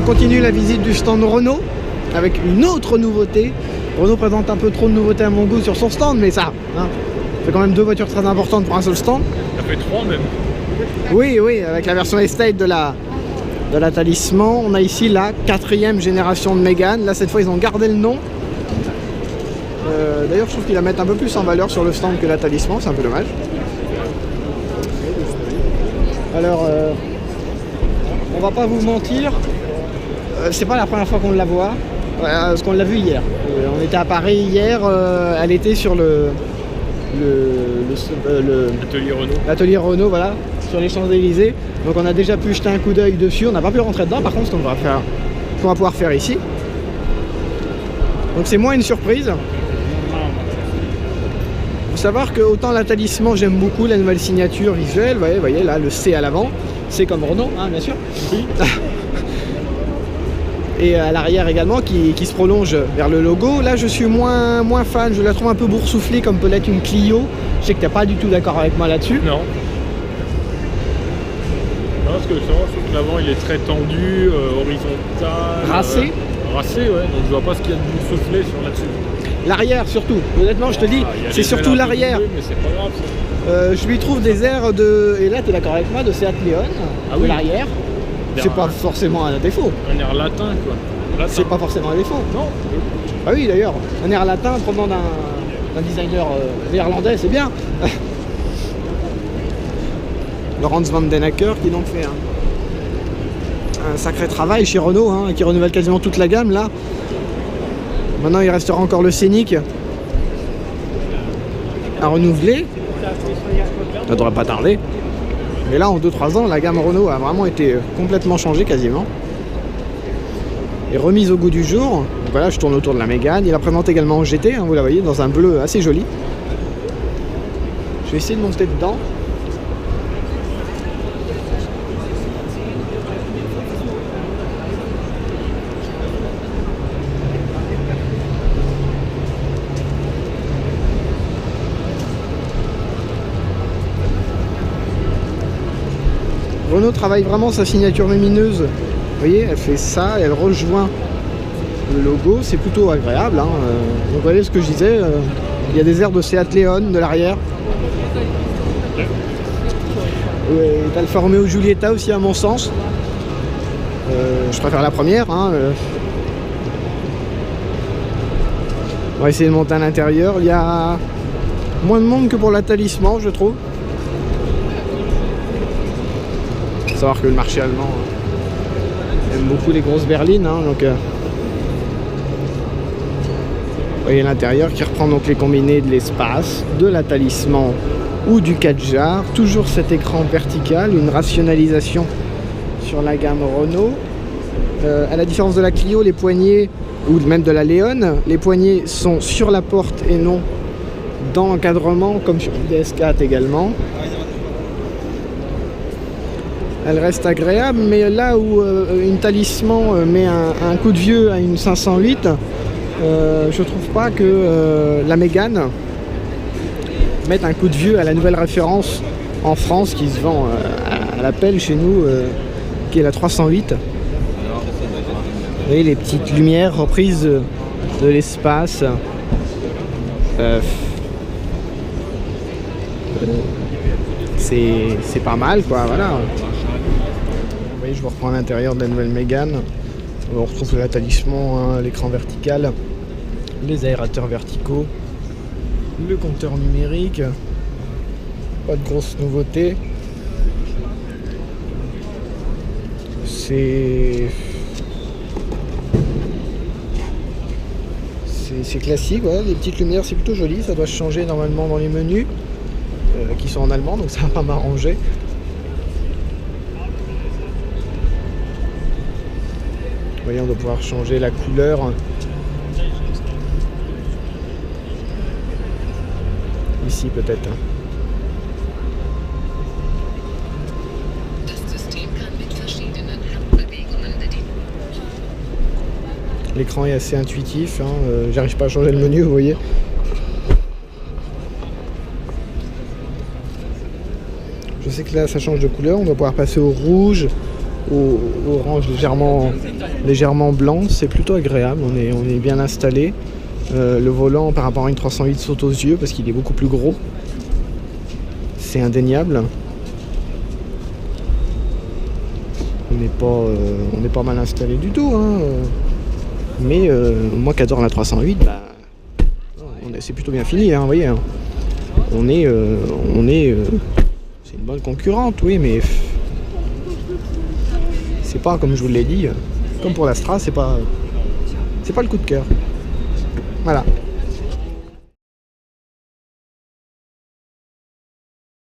continue la visite du stand Renault avec une autre nouveauté. Renault présente un peu trop de nouveautés à mon goût sur son stand, mais ça, hein, c'est quand même 2 voitures très importantes pour un seul stand. Ça fait 3 même. Oui, oui, avec la version Estate de la Talisman, on a ici la 4e génération de Mégane. Là, cette fois, ils ont gardé le nom. D'ailleurs, je trouve qu'ils la mettent un peu plus en valeur sur le stand que la Talisman, c'est un peu dommage. Alors, on va pas vous mentir, c'est pas la première fois qu'on la voit, parce qu'on l'a vu hier. On était à Paris hier, elle était sur l'atelier Renault, voilà, sur les Champs-Élysées. Donc on a déjà pu jeter un coup d'œil dessus, on n'a pas pu rentrer dedans, par contre, ce qu'on va pouvoir faire ici. Donc c'est moins une surprise. Faut savoir que autant la Talisman, j'aime beaucoup la nouvelle signature visuelle, vous voyez là, le C à l'avant, c'est comme Renault, hein, bien sûr. Oui. Et à l'arrière également qui se prolonge vers le logo. Là je suis moins fan, je la trouve un peu boursouflée comme peut l'être une Clio. Je sais que tu n'es pas du tout d'accord avec moi là-dessus. Non. Non, parce que justement, je trouve que l'avant il est très tendu, horizontal. Racé. Racé, ouais, donc je vois pas ce qu'il y a de boursouflé sur là-dessus. L'arrière surtout, honnêtement je te dis, c'est surtout l'arrière. Mais c'est pas grave ça. Je lui trouve des airs de, et là tu es d'accord avec moi, de Seat Leon, de l'arrière. C'est pas forcément un défaut. Un air latin quoi. C'est pas forcément un défaut. Non. Ah oui d'ailleurs, un air latin provenant d'un designer néerlandais, c'est bien. Laurens van den Acker qui donc fait un sacré travail chez Renault, hein, qui renouvelle quasiment toute la gamme là. Maintenant il restera encore le Scénic à renouveler. Ça devrait pas tarder. Mais là en 2-3 ans la gamme Renault a vraiment été complètement changée quasiment. Et remise au goût du jour. Donc voilà, je tourne autour de la Mégane. Il la présente également en GT, hein, vous la voyez, dans un bleu assez joli. Je vais essayer de monter dedans. Renault travaille vraiment sa signature lumineuse. Vous voyez, elle fait ça et elle rejoint le logo. C'est plutôt agréable. Hein. Donc vous voyez ce que je disais. Il y a des airs de Seat Leon de l'arrière. Alfa Romeo Giulietta aussi à mon sens. Je préfère la première. Hein. On va essayer de monter à l'intérieur. Il y a moins de monde que pour la Talisman, je trouve. Faut savoir que le marché allemand aime beaucoup les grosses berlines, hein, donc vous voyez l'intérieur qui reprend donc les combinés de l'espace, de la Talisman ou du 4JAR. Toujours cet écran vertical, une rationalisation sur la gamme Renault. À la différence de la Clio, les poignées, ou même de la Léon, les poignées sont sur la porte et non dans l'encadrement, comme sur une DS4 également. Elle reste agréable, mais là où une Talisman met un coup de vieux à une 508, je trouve pas que la Mégane mette un coup de vieux à la nouvelle référence en France qui se vend à l'appel chez nous, qui est la 308. Vous voyez les petites lumières reprises de l'espace. C'est pas mal quoi, voilà. Vous voyez, je vous reprends à l'intérieur de la nouvelle Mégane. On retrouve la Talisman, hein, l'écran vertical, les aérateurs verticaux, le compteur numérique. Pas de grosses nouveautés. C'est classique, voilà, les petites lumières, c'est plutôt joli. Ça doit changer normalement dans les menus qui sont en allemand, donc ça va pas m'arranger. Vous voyez, on doit pouvoir changer la couleur. Ici peut-être. L'écran est assez intuitif, hein. J'arrive pas à changer le menu, vous voyez. Je sais que là ça change de couleur, on va pouvoir passer au rouge, orange légèrement blanc, c'est plutôt agréable, on est bien installé. Le volant par rapport à une 308 saute aux yeux parce qu'il est beaucoup plus gros, c'est indéniable. On n'est pas mal installé du tout, hein. Mais moi qui adore la 308, bah, c'est plutôt bien fini, hein, vous voyez, hein. C'est une bonne concurrente, oui, mais c'est pas, comme je vous l'ai dit, comme pour l'Astra, c'est pas le coup de cœur. Voilà.